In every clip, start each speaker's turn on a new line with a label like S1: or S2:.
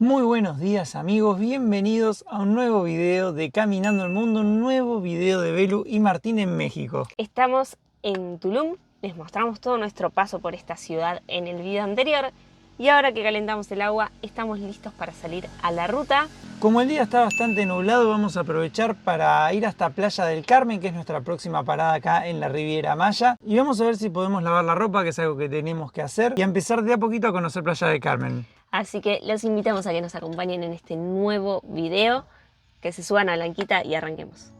S1: Muy buenos días amigos, bienvenidos a un nuevo video de Caminando el Mundo, un nuevo video de Belu y Martín en México.
S2: Estamos en Tulum, les mostramos todo nuestro paso por esta ciudad en el video anterior y ahora que calentamos el agua estamos listos para salir a la ruta.
S1: Como el día está bastante nublado, vamos a aprovechar para ir hasta Playa del Carmen, que es nuestra próxima parada acá en la Riviera Maya, y vamos a ver si podemos lavar la ropa, que es algo que tenemos que hacer, y a empezar de a poquito a conocer Playa del Carmen.
S2: Así que los invitamos a que nos acompañen en este nuevo video, que se suban a la lanquita y arranquemos.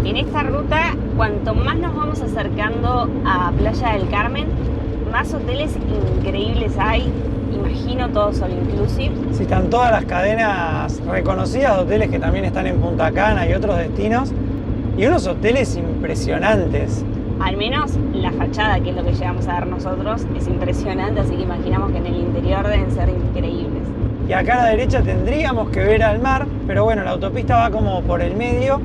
S2: En esta ruta, cuanto más nos vamos acercando a Playa del Carmen, más hoteles increíbles hay. Imagino todos all inclusive.
S1: Sí, están todas las cadenas reconocidas de hoteles que también están en Punta Cana y otros destinos, y unos hoteles impresionantes.
S2: Al menos la fachada, que es lo que llegamos a ver nosotros, es impresionante, así que imaginamos que en el interior deben ser increíbles.
S1: Y acá a la derecha tendríamos que ver al mar, pero bueno, la autopista va como por el medio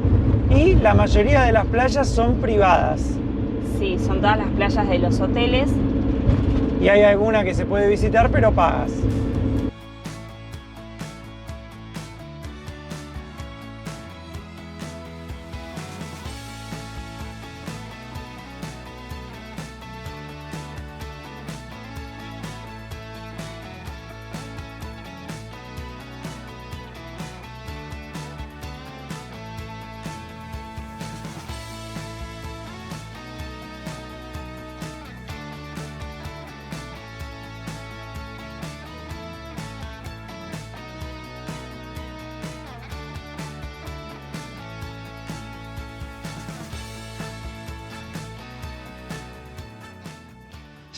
S1: y la mayoría de las playas son privadas.
S2: Sí, son todas las playas de los hoteles.
S1: Y hay alguna que se puede visitar, pero pagas.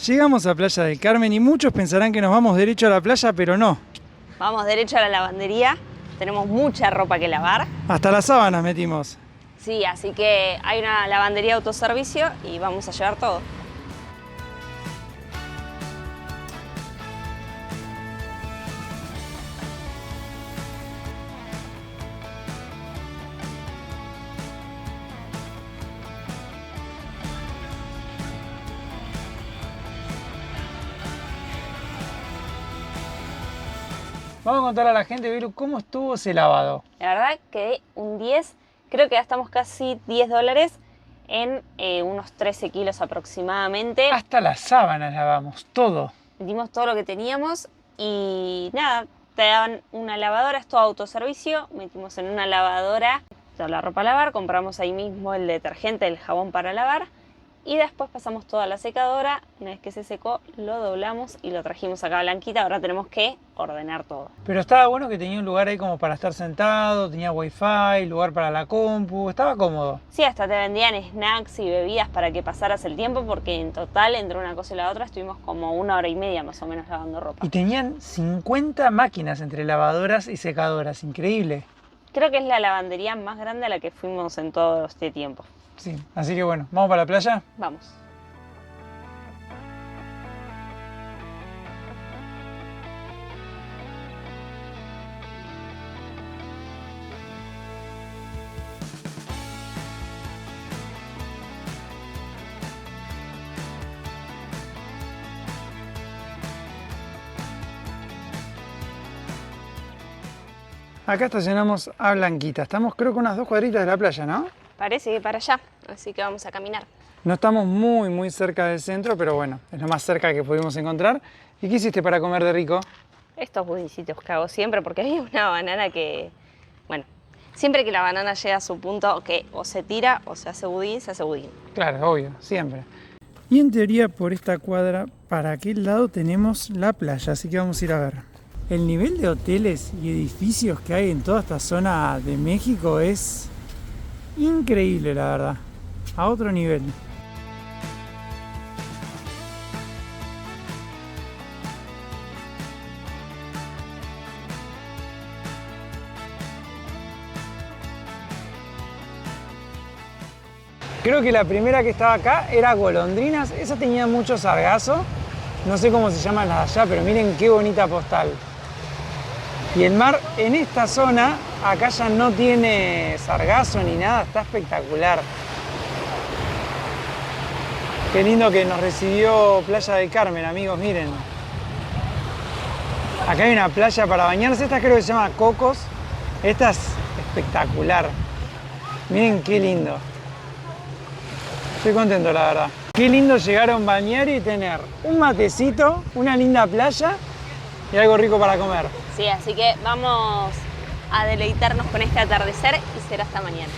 S1: Llegamos a Playa del Carmen y muchos pensarán que nos vamos derecho a la playa, pero no.
S2: Vamos derecho a la lavandería, tenemos mucha ropa que lavar.
S1: Hasta las sábanas metimos.
S2: Sí, así que hay una lavandería autoservicio y vamos a llevar todo.
S1: Vamos a contarle a la gente, Belu, cómo estuvo ese lavado.
S2: La verdad que un 10, creo que gastamos casi $10 en unos 13 kilos aproximadamente.
S1: Hasta las sábanas lavamos, todo.
S2: Metimos todo lo que teníamos y nada, te daban una lavadora, es todo autoservicio. Metimos en una lavadora toda la ropa a lavar, compramos ahí mismo el detergente, el jabón para lavar y después pasamos toda la secadora. Una vez que se secó, lo doblamos y lo trajimos acá a Blanquita. Ahora tenemos que ordenar todo.
S1: Pero estaba bueno que tenía un lugar ahí como para estar sentado, tenía wifi, lugar para la compu, estaba cómodo.
S2: Sí, hasta te vendían snacks y bebidas para que pasaras el tiempo, porque en total, entre una cosa y la otra, estuvimos como 1 hora y media más o menos lavando ropa.
S1: Y tenían 50 máquinas entre lavadoras y secadoras, increíble.
S2: Creo que es la lavandería más grande a la que fuimos en todo este tiempo.
S1: Sí, así que bueno, ¿vamos para la playa?
S2: Vamos.
S1: Acá estacionamos a Blanquita, estamos creo que unas 2 cuadritas de la playa, ¿no?
S2: Parece que para allá, así que vamos a caminar.
S1: No estamos muy cerca del centro, pero bueno, es lo más cerca que pudimos encontrar. ¿Y qué hiciste para comer de rico?
S2: Estos budincitos que hago siempre, porque había una banana que, bueno, siempre que la banana llega a su punto que o se tira o se hace budín, se hace budín.
S1: Claro, obvio, siempre. Y en teoría por esta cuadra, para aquel lado tenemos la playa, así que vamos a ir a ver. El nivel de hoteles y edificios que hay en toda esta zona de México es increíble, la verdad. A otro nivel. Creo que la primera que estaba acá era golondrinas. Esa tenía mucho sargazo. No sé cómo se llaman las de allá, pero miren qué bonita postal. Y el mar en esta zona, acá ya no tiene sargazo ni nada, está espectacular. Qué lindo que nos recibió Playa del Carmen, amigos, miren. Acá hay una playa para bañarse, esta creo que se llama Cocos. Esta es espectacular. Miren qué lindo. Estoy contento, la verdad. Qué lindo llegar a un balneario y tener un matecito, una linda playa y algo rico para comer.
S2: Sí, así que vamos a deleitarnos con este atardecer y será hasta mañana.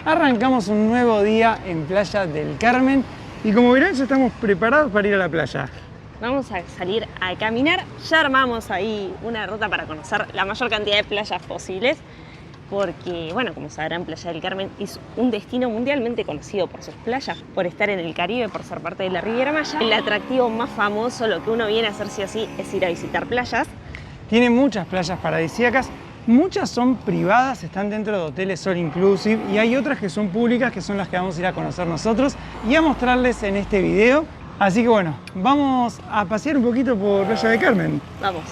S1: Arrancamos un nuevo día en Playa del Carmen y como verán ya estamos preparados para ir a la playa.
S2: Vamos a salir a caminar. Ya armamos ahí una ruta para conocer la mayor cantidad de playas posibles. Porque, bueno, como sabrán, Playa del Carmen es un destino mundialmente conocido por sus playas, por estar en el Caribe, por ser parte de la Riviera Maya. El atractivo más famoso, lo que uno viene a hacer sí o sí, es ir a visitar playas.
S1: Tiene muchas playas paradisíacas, muchas son privadas, están dentro de hoteles all inclusive y hay otras que son públicas, que son las que vamos a ir a conocer nosotros y a mostrarles en este video. Así que bueno, vamos a pasear un poquito por Playa del Carmen.
S2: Vamos.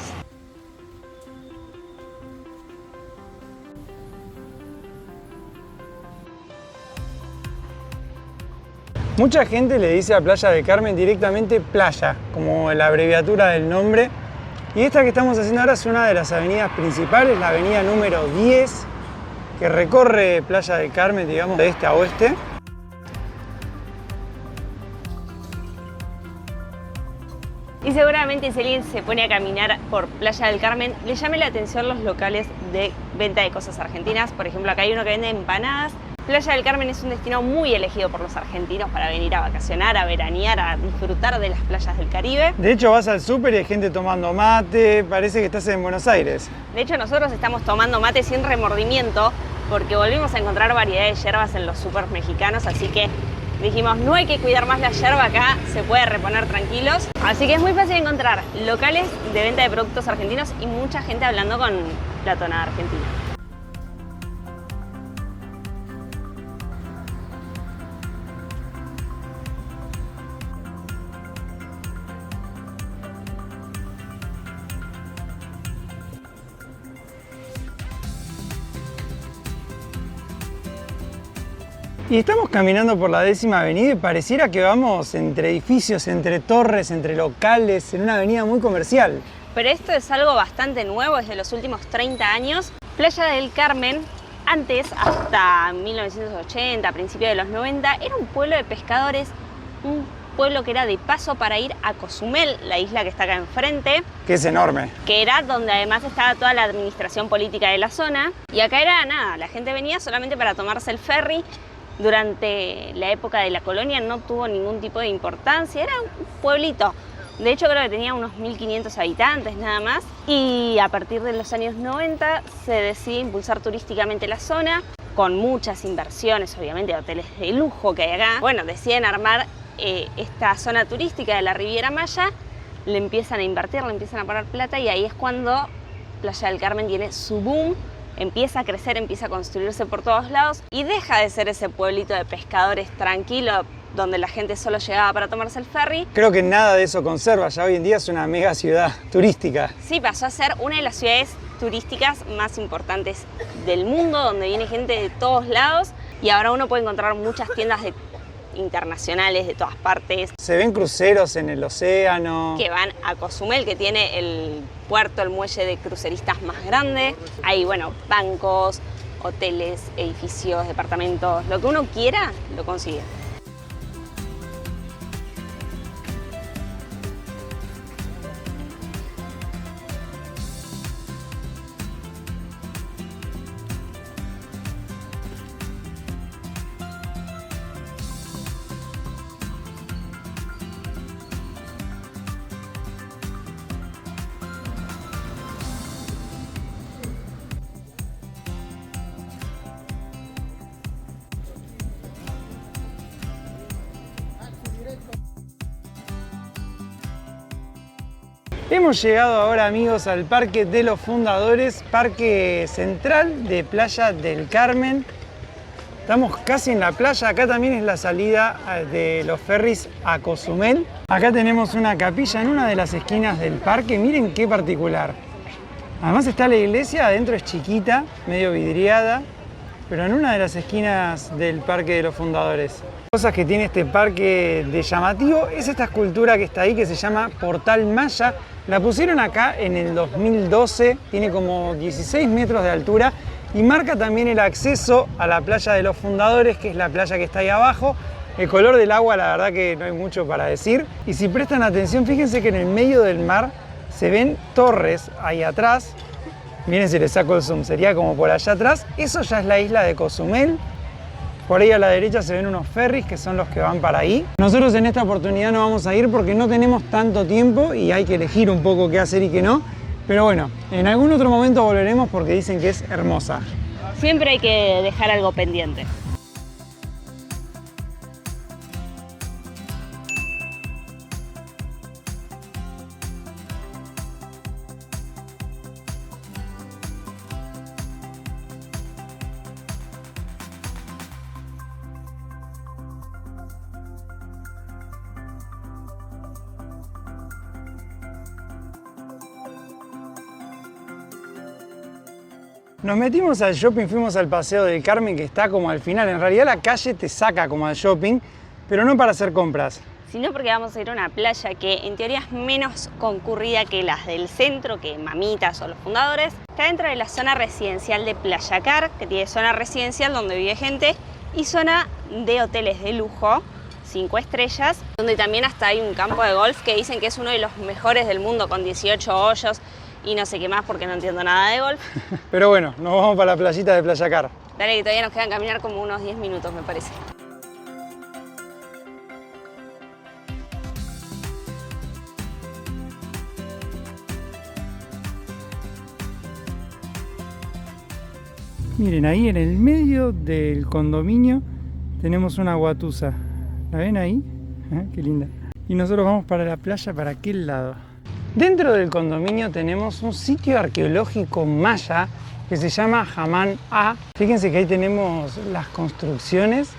S1: Mucha gente le dice a Playa del Carmen directamente playa, como la abreviatura del nombre. Y esta que estamos haciendo ahora es una de las avenidas principales, la avenida número 10, que recorre Playa del Carmen, digamos, de este a oeste.
S2: Y seguramente si alguien se pone a caminar por Playa del Carmen, le llame la atención los locales de venta de cosas argentinas. Por ejemplo, acá hay uno que vende empanadas. Playa del Carmen es un destino muy elegido por los argentinos para venir a vacacionar, a veranear, a disfrutar de las playas del Caribe.
S1: De hecho, vas al súper y hay gente tomando mate, parece que estás en Buenos Aires.
S2: De hecho, nosotros estamos tomando mate sin remordimiento porque volvimos a encontrar variedad de yerbas en los súper mexicanos, así que dijimos, no hay que cuidar más la yerba acá, se puede reponer tranquilos. Así que es muy fácil encontrar locales de venta de productos argentinos y mucha gente hablando con la tonada argentina.
S1: Y estamos caminando por la 10ª avenida y pareciera que vamos entre edificios, entre torres, entre locales, en una avenida muy comercial.
S2: Pero esto es algo bastante nuevo, desde los últimos 30 años. Playa del Carmen, antes, hasta 1980, a principios de los 90, era un pueblo de pescadores, un pueblo que era de paso para ir a Cozumel, la isla que está acá enfrente.
S1: Que es enorme.
S2: Que era donde además estaba toda la administración política de la zona. Y acá era nada, la gente venía solamente para tomarse el ferry. Durante la época de la colonia no tuvo ningún tipo de importancia, era un pueblito. De hecho creo que tenía unos 1500 habitantes nada más. Y a partir de los años 90 se decide impulsar turísticamente la zona, con muchas inversiones, obviamente, de hoteles de lujo que hay acá. Bueno, deciden armar esta zona turística de la Riviera Maya, le empiezan a invertir, le empiezan a poner plata y ahí es cuando Playa del Carmen tiene su boom. Empieza a crecer, empieza a construirse por todos lados y deja de ser ese pueblito de pescadores tranquilo donde la gente solo llegaba para tomarse el ferry.
S1: Creo que nada de eso conserva, ya hoy en día es una mega ciudad turística.
S2: Sí, pasó a ser una de las ciudades turísticas más importantes del mundo, donde viene gente de todos lados y ahora uno puede encontrar muchas tiendas internacionales de todas partes.
S1: Se ven cruceros en el océano.
S2: Que van a Cozumel, que tiene el puerto, el muelle de cruceristas más grande. Hay, bueno, bancos, hoteles, edificios, departamentos, lo que uno quiera, lo consigue.
S1: Hemos llegado ahora, amigos, al Parque de los Fundadores, Parque Central de Playa del Carmen. Estamos casi en la playa, acá también es la salida de los ferries a Cozumel. Acá tenemos una capilla en una de las esquinas del parque, miren qué particular. Además está la iglesia, adentro es chiquita, medio vidriada, pero en una de las esquinas del Parque de los Fundadores. Cosas que tiene este parque de llamativo es esta escultura que está ahí que se llama Portal Maya. La pusieron acá en el 2012, tiene como 16 metros de altura y marca también el acceso a la playa de los Fundadores, que es la playa que está ahí abajo. El color del agua, la verdad que no hay mucho para decir. Y si prestan atención, fíjense que en el medio del mar se ven torres ahí atrás. Miren si les saco el zoom, sería como por allá atrás. Eso ya es la isla de Cozumel. Por ahí a la derecha se ven unos ferries que son los que van para ahí. Nosotros en esta oportunidad no vamos a ir porque no tenemos tanto tiempo y hay que elegir un poco qué hacer y qué no. Pero bueno, en algún otro momento volveremos porque dicen que es hermosa.
S2: Siempre hay que dejar algo pendiente.
S1: Nos metimos al shopping, fuimos al Paseo del Carmen que está como al final. En realidad la calle te saca como al shopping, pero no para hacer compras.
S2: Sino porque vamos a ir a una playa que en teoría es menos concurrida que las del centro, que Mamitas o los Fundadores. Está dentro de la zona residencial de Playa Car, que tiene zona residencial donde vive gente, y zona de hoteles de lujo, 5 estrellas, donde también hasta hay un campo de golf que dicen que es uno de los mejores del mundo, con 18 hoyos y no sé qué más porque no entiendo nada de golf.
S1: Pero bueno, nos vamos para la playita de Playa Car.
S2: Dale, que todavía nos quedan caminar como unos 10 minutos, me parece.
S1: Miren, ahí en el medio del condominio tenemos una guatusa. ¿La ven ahí? Qué linda. Y nosotros vamos para la playa, para aquel lado. Dentro del condominio tenemos un sitio arqueológico maya que se llama Hamán A. Fíjense que ahí tenemos las construcciones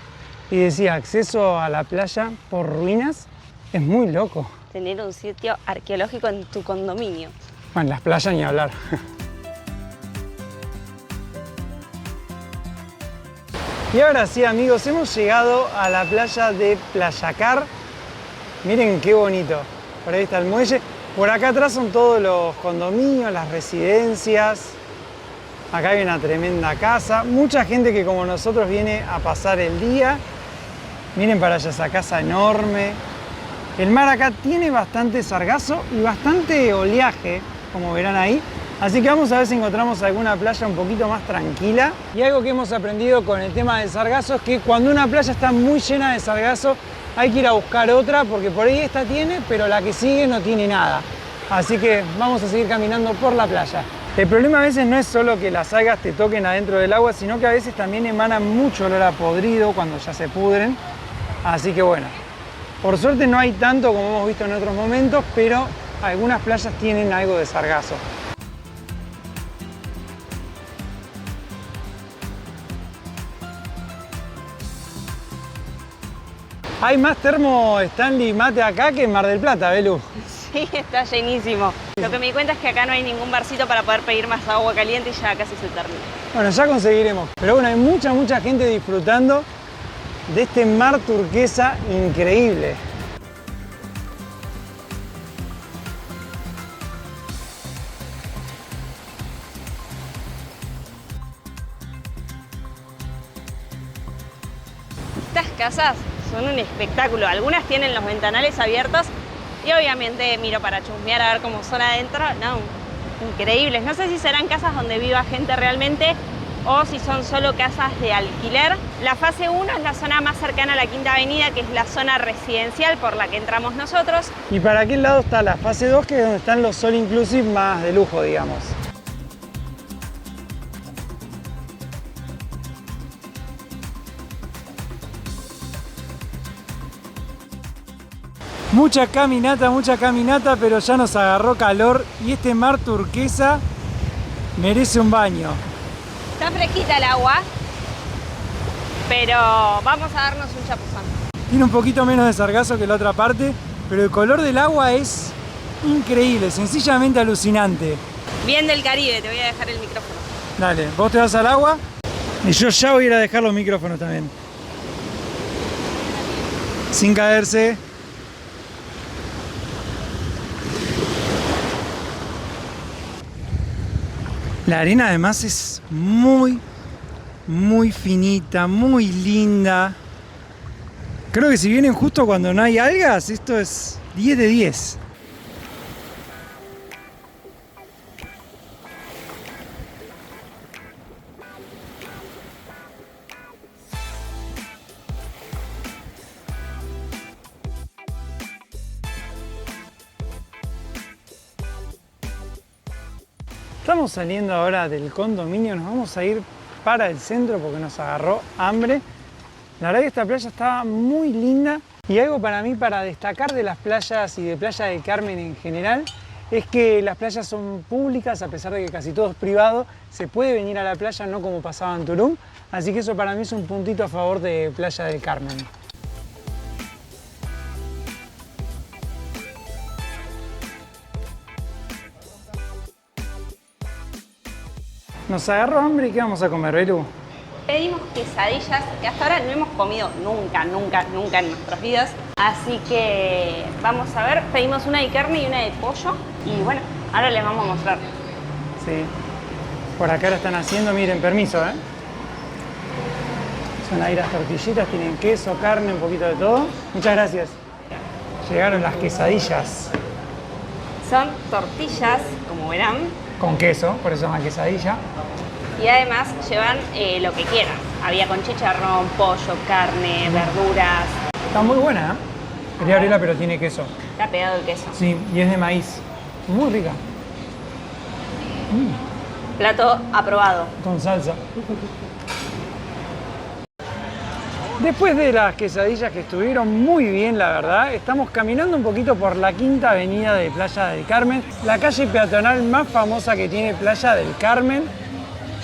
S1: y decía acceso a la playa por ruinas. Es muy loco.
S2: Tener un sitio arqueológico en tu condominio.
S1: Bueno, las playas ni hablar. Y ahora sí, amigos, hemos llegado a la playa de Playa Car. Miren qué bonito. Por ahí está el muelle. Por acá atrás son todos los condominios, las residencias. Acá hay una tremenda casa. Mucha gente que como nosotros viene a pasar el día. Miren para allá esa casa enorme. El mar acá tiene bastante sargazo y bastante oleaje, como verán ahí. Así que vamos a ver si encontramos alguna playa un poquito más tranquila. Y algo que hemos aprendido con el tema del sargazo es que cuando una playa está muy llena de sargazo, hay que ir a buscar otra porque por ahí esta tiene, pero la que sigue no tiene nada. Así que vamos a seguir caminando por la playa. El problema a veces no es solo que las algas te toquen adentro del agua, sino que a veces también emanan mucho olor a podrido cuando ya se pudren. Así que bueno, por suerte no hay tanto como hemos visto en otros momentos, pero algunas playas tienen algo de sargazo. Hay más termo Stanley Mate acá que en Mar del Plata, Belu.
S2: Sí, está llenísimo. Lo que me di cuenta es que acá no hay ningún barcito para poder pedir más agua caliente y ya casi se termina.
S1: Bueno, ya conseguiremos. Pero bueno, hay mucha gente disfrutando de este mar turquesa increíble.
S2: Estas casas son un espectáculo. Algunas tienen los ventanales abiertos y obviamente miro para chusmear a ver cómo son adentro. No, increíbles. No sé si serán casas donde viva gente realmente o si son solo casas de alquiler. La fase 1 es la zona más cercana a la Quinta Avenida, que es la zona residencial por la que entramos nosotros.
S1: Y para aquel lado está la fase 2, que es donde están los all inclusive más de lujo, digamos. Mucha caminata, pero ya nos agarró calor y este mar turquesa merece un baño.
S2: Está fresquita el agua, pero vamos a darnos un chapuzón.
S1: Tiene un poquito menos de sargazo que la otra parte, pero el color del agua es increíble, sencillamente alucinante.
S2: Bien del Caribe, te voy a dejar el micrófono.
S1: Dale, vos te vas al agua y yo ya voy a ir a dejar los micrófonos también. Sin caerse. La arena además es muy finita, muy linda. Creo que si vienen justo cuando no hay algas, esto es 10 de 10. Estamos saliendo ahora del condominio, nos vamos a ir para el centro porque nos agarró hambre. La verdad que esta playa estaba muy linda y algo para mí para destacar de las playas y de Playa del Carmen en general es que las playas son públicas, a pesar de que casi todo es privado, se puede venir a la playa, no como pasaba en Tulum, así que eso para mí es un puntito a favor de Playa del Carmen. Nos agarró hambre y ¿qué vamos a comer, Belu?
S2: Pedimos quesadillas, que hasta ahora no hemos comido nunca en nuestras vidas. Así que vamos a ver, pedimos una de carne y una de pollo. Y bueno, ahora les vamos a mostrar.
S1: Sí. Por acá la están haciendo, miren, permiso, ¿eh? Son ahí las tortillitas, tienen queso, carne, un poquito de todo. Muchas gracias. Llegaron las quesadillas.
S2: Son tortillas, como verán.
S1: Con queso, por eso es una quesadilla.
S2: Y además llevan lo que quieran. Había con chicharrón, pollo, carne, verduras.
S1: Está muy buena, ¿eh? Quería abrirla, pero tiene queso.
S2: Está pegado el queso.
S1: Sí, y es de maíz. Muy rica.
S2: Plato aprobado.
S1: Con salsa. Después de las quesadillas que estuvieron muy bien, la verdad, estamos caminando un poquito por la quinta avenida de Playa del Carmen, la calle peatonal más famosa que tiene Playa del Carmen.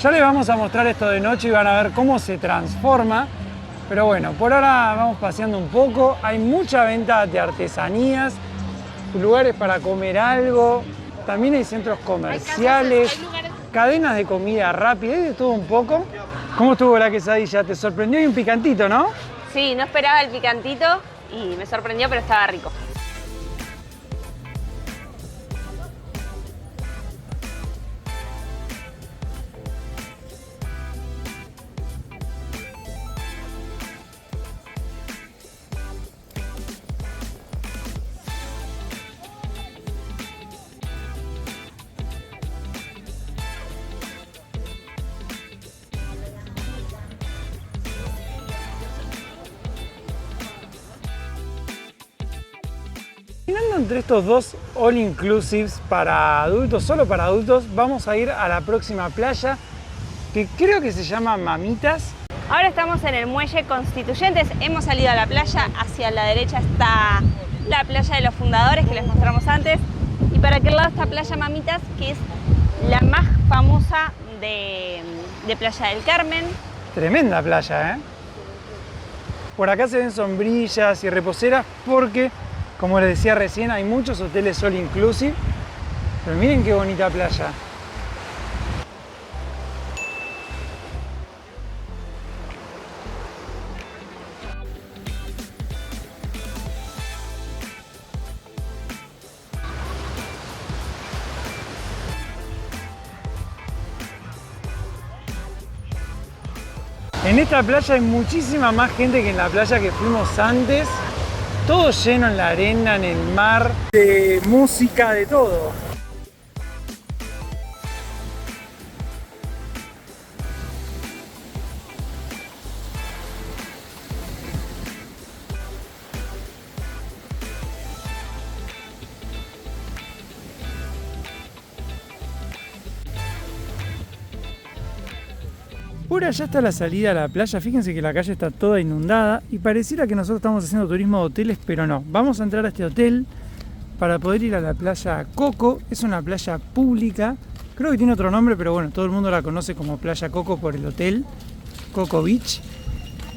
S1: Ya les vamos a mostrar esto de noche y van a ver cómo se transforma. Pero bueno, por ahora vamos paseando un poco. Hay mucha venta de artesanías, lugares para comer algo. También hay centros comerciales, cadenas de comida rápida, hay de todo un poco. ¿Cómo estuvo la quesadilla? ¿Te sorprendió? Y un picantito, ¿no?
S2: Sí, no esperaba el picantito y me sorprendió, pero estaba rico.
S1: Caminando entre estos dos all inclusives para adultos, solo para adultos, vamos a ir a la próxima playa que creo que se llama Mamitas.
S2: Ahora estamos en el muelle Constituyentes, hemos salido a la playa, hacia la derecha está la playa de los fundadores que les mostramos antes y para aquel lado está Playa Mamitas, que es la más famosa de Playa del Carmen.
S1: Tremenda playa, ¿eh? Por acá se ven sombrillas y reposeras porque, como les decía recién, hay muchos hoteles all inclusive, pero miren qué bonita playa. En esta playa hay muchísima más gente que en la playa que fuimos antes. Todo lleno en la arena, en el mar, de música, de todo. Por allá está la salida a la playa, fíjense que la calle está toda inundada y pareciera que nosotros estamos haciendo turismo de hoteles, pero no. Vamos a entrar a este hotel para poder ir a la playa Coco, es una playa pública, creo que tiene otro nombre, pero bueno, todo el mundo la conoce como Playa Coco por el hotel, Coco Beach,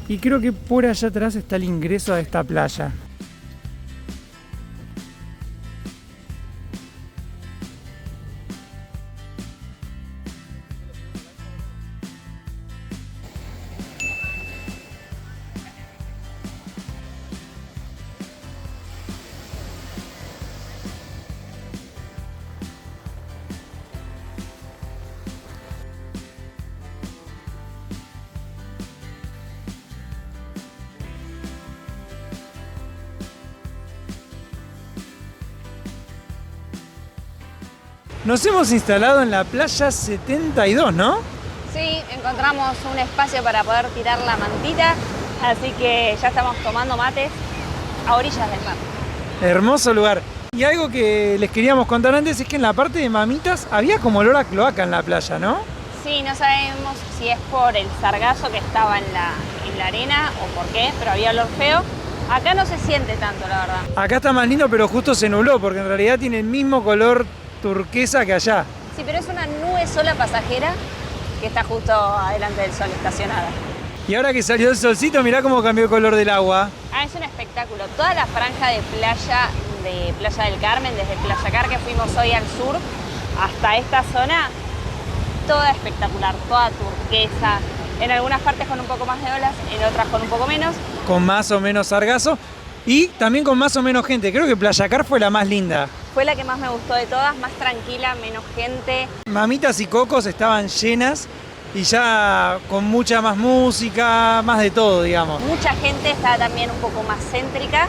S1: y creo que por allá atrás está el ingreso a esta playa. Nos hemos instalado en la playa 72, ¿no?
S2: Sí, encontramos un espacio para poder tirar la mantita, así que ya estamos tomando mates a orillas del mar.
S1: Hermoso lugar. Y algo que les queríamos contar antes es que en la parte de mamitas había como olor a cloaca en la playa, ¿no?
S2: Sí, no sabemos si es por el sargazo que estaba en la arena o por qué, pero había olor feo. Acá no se siente tanto, la verdad.
S1: Acá está más lindo, pero justo se nubló, porque en realidad tiene el mismo color turquesa que allá.
S2: Sí, pero es una nube sola pasajera que está justo adelante del sol, estacionada.
S1: Y ahora que salió el solcito, mirá cómo cambió el color del agua.
S2: Es un espectáculo. Toda la franja de Playa del Carmen, desde Playa Car, que fuimos hoy al sur, hasta esta zona, toda espectacular, toda turquesa. En algunas partes con un poco más de olas, en otras con un poco menos.
S1: Con más o menos sargazo y también con más o menos gente. Creo que Playa Car fue la más linda.
S2: Fue la que más me gustó de todas, más tranquila, menos gente.
S1: Mamitas y Cocos estaban llenas y ya con mucha más música, más de todo, digamos.
S2: Mucha gente, estaba también un poco más céntrica.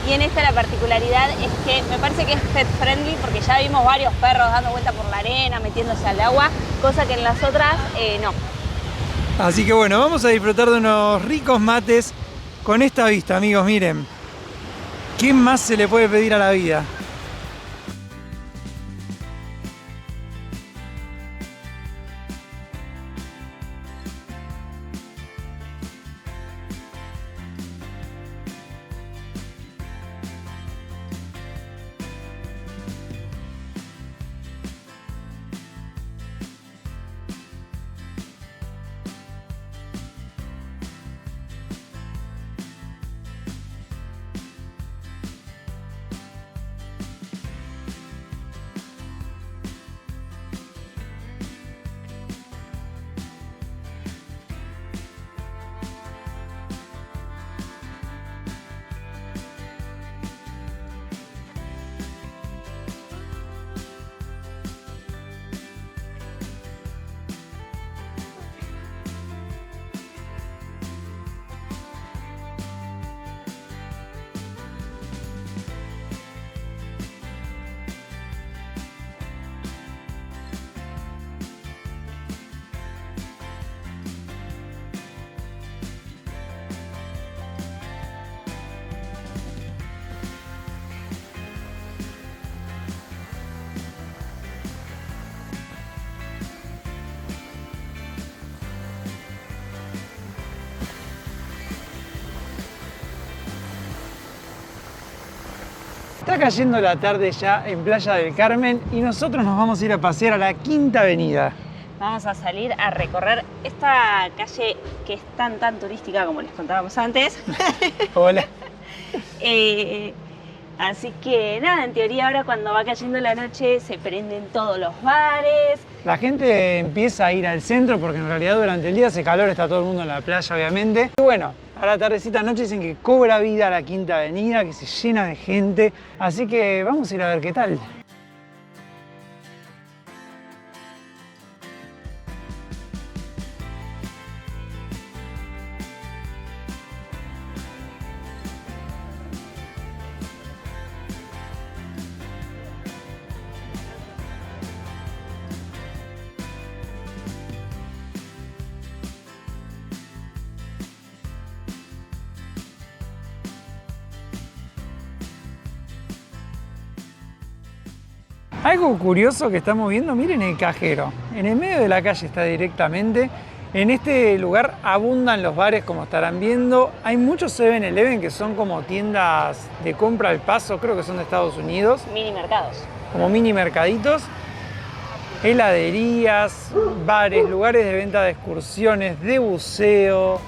S2: Y en esta la particularidad es que me parece que es pet friendly porque ya vimos varios perros dando vuelta por la arena, metiéndose al agua, cosa que en las otras no.
S1: Así que bueno, vamos a disfrutar de unos ricos mates con esta vista, amigos, miren. ¿Qué más se le puede pedir a la vida? Está cayendo la tarde ya en Playa del Carmen y nosotros nos vamos a ir a pasear a la Quinta Avenida.
S2: Vamos a salir a recorrer esta calle que es tan turística como les contábamos antes.
S1: Hola.
S2: Así que nada, en teoría ahora cuando va cayendo la noche se prenden todos los bares.
S1: La gente empieza a ir al centro porque en realidad durante el día hace calor, está todo el mundo en la playa obviamente. Y bueno, a la tardecita noche dicen que cobra vida la Quinta Avenida, que se llena de gente. Así que vamos a ir a ver qué tal. Algo curioso que estamos viendo, miren el cajero. En el medio de la calle está directamente En este lugar abundan los bares, como estarán viendo. Hay muchos 7-Eleven que son como tiendas de compra al paso, creo que son de Estados Unidos.
S2: Mini mercados.
S1: Como mini mercaditos. Heladerías, bares, lugares de venta de excursiones, de buceo.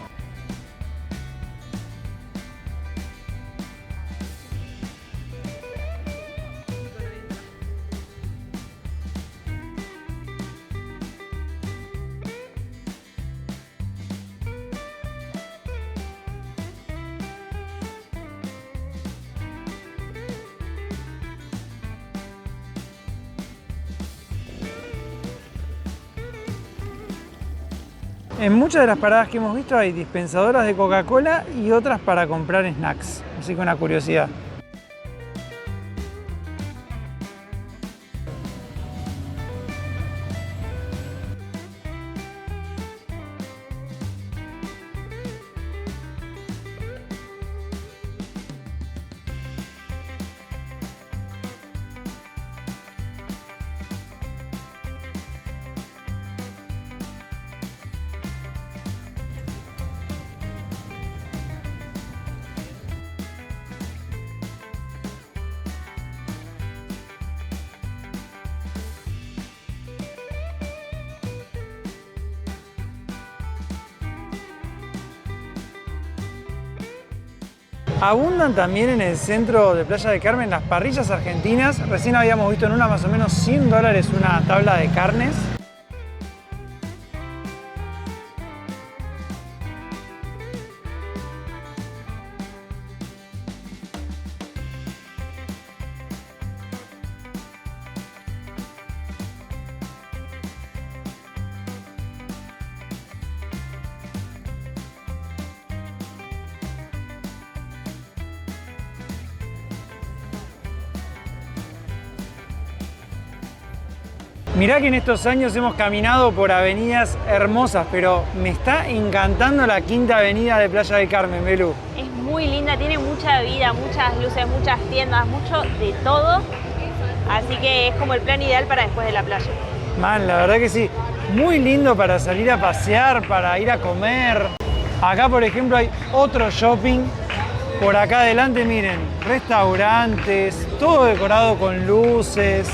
S1: En muchas de las paradas que hemos visto hay dispensadoras de Coca-Cola y otras para comprar snacks, así que una curiosidad. Abundan también en el centro de Playa del Carmen las parrillas argentinas. Recién habíamos visto en una más o menos $100 una tabla de carnes. Mirá que en estos años hemos caminado por avenidas hermosas, pero me está encantando la quinta avenida de Playa del Carmen, Belu.
S2: Es muy linda, tiene mucha vida, muchas luces, muchas tiendas, mucho de todo. Así que es como el plan ideal para después de la playa.
S1: Man, la verdad que sí. Muy lindo para salir a pasear, para ir a comer. Acá, por ejemplo, hay otro shopping. Por acá adelante, miren, restaurantes, todo decorado con luces.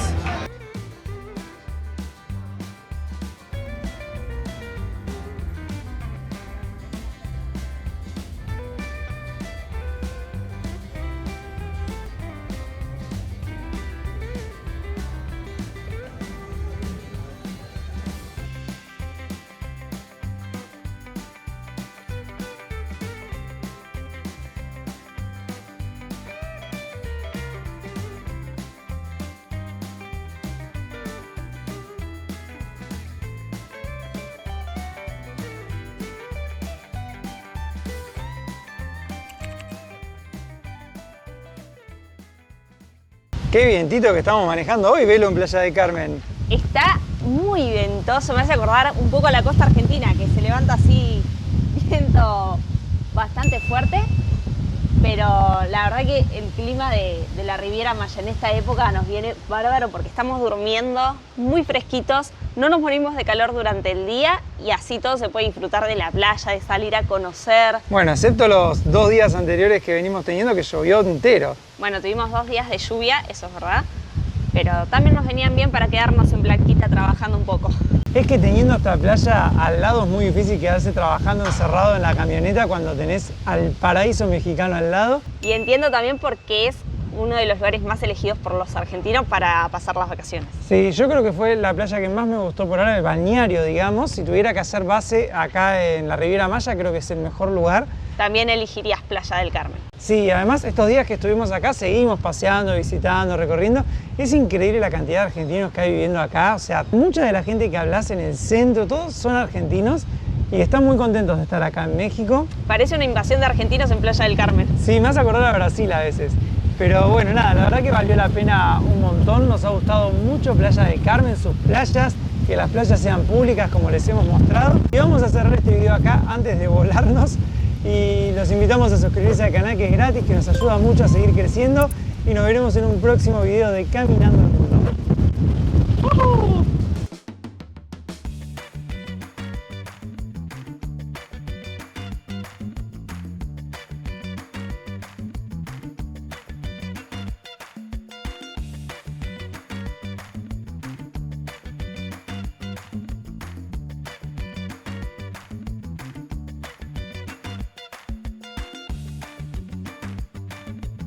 S1: Qué vientito que estamos manejando hoy, Belu, en Playa del Carmen.
S2: Está muy ventoso, me hace acordar un poco a la costa argentina, que se levanta así viento bastante fuerte, pero la verdad que el clima de la Riviera Maya en esta época nos viene bárbaro porque estamos durmiendo muy fresquitos, no nos morimos de calor durante el día y así todo se puede disfrutar de la playa, de salir a conocer.
S1: Bueno, excepto los 2 días anteriores que venimos teniendo que llovió entero.
S2: Bueno, tuvimos 2 días de lluvia, eso es verdad, pero también nos venían bien para quedarnos en Blanquita trabajando un poco.
S1: Es que teniendo esta playa al lado es muy difícil quedarse trabajando encerrado en la camioneta cuando tenés al paraíso mexicano al lado.
S2: Y entiendo también por qué es uno de los lugares más elegidos por los argentinos para pasar las vacaciones.
S1: Sí, yo creo que fue la playa que más me gustó por ahora, el balneario, digamos. Si tuviera que hacer base acá en la Riviera Maya, creo que es el mejor lugar.
S2: También elegirías Playa del Carmen.
S1: Sí, además estos días que estuvimos acá seguimos paseando, visitando, recorriendo. Es increíble la cantidad de argentinos que hay viviendo acá. O sea, mucha de la gente que hablas en el centro, todos son argentinos y están muy contentos de estar acá en México.
S2: Parece una invasión de argentinos en Playa del Carmen.
S1: Sí, me hace acordar a Brasil a veces. Pero bueno, nada, la verdad que valió la pena un montón. Nos ha gustado mucho Playa del Carmen, sus playas, que las playas sean públicas como les hemos mostrado. Y vamos a cerrar este video acá antes de volarnos. Y los invitamos a suscribirse al canal, que es gratis, que nos ayuda mucho a seguir creciendo. Y nos veremos en un próximo video de Caminando el Mundo.